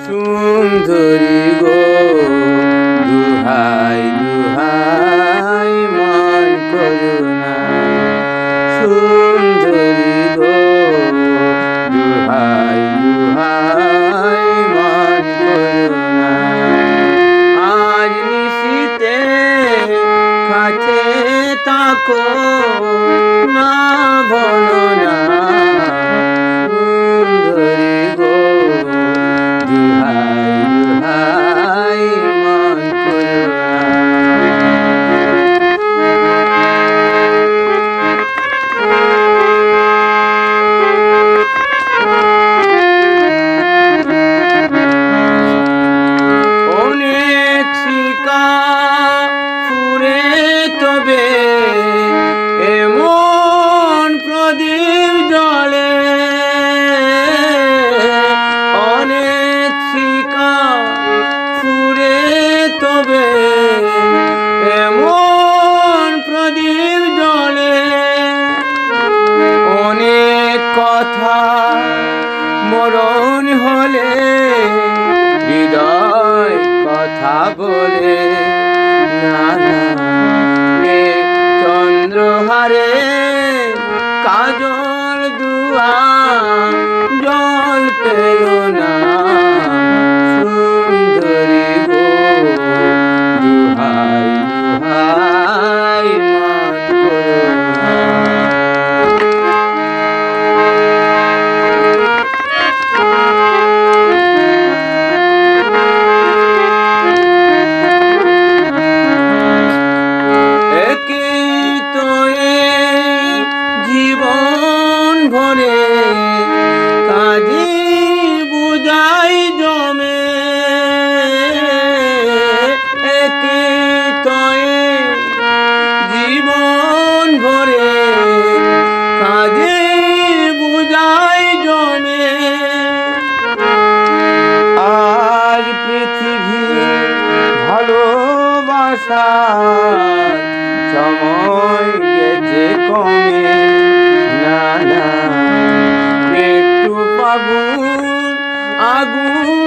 সুন্দরী গো দুহাই দুহাই মন করুণা, সুন্দরী গো দুহাই দুহাই মন করুণা। আজ নিশিতে কাছে তাকো না বলো না, সুন্দরী গো দুহাই দুহাই মন করুণা। অনেক শিকা ফুরে তবে এমন প্রদীপ জলে, অনেক শিকা ফুরে তবে এমন প্রদীপ জলে, অনেক কথা মরণ হলে হৃদয় কথা বলে না না, চন্দ্রহারে কাজল দুয়া জল পেল না, সুন্দরী গো দুহাই দুহাই মন করুণা। জীবন ভরে কাজে বুঝাই জমে, একে তয়ে জীবন ভরে কাজে বুঝাই জমে। আজ পৃথিবী ভালোবাসার সময় গেছে কমে না না, একটু ফাগুন আগুন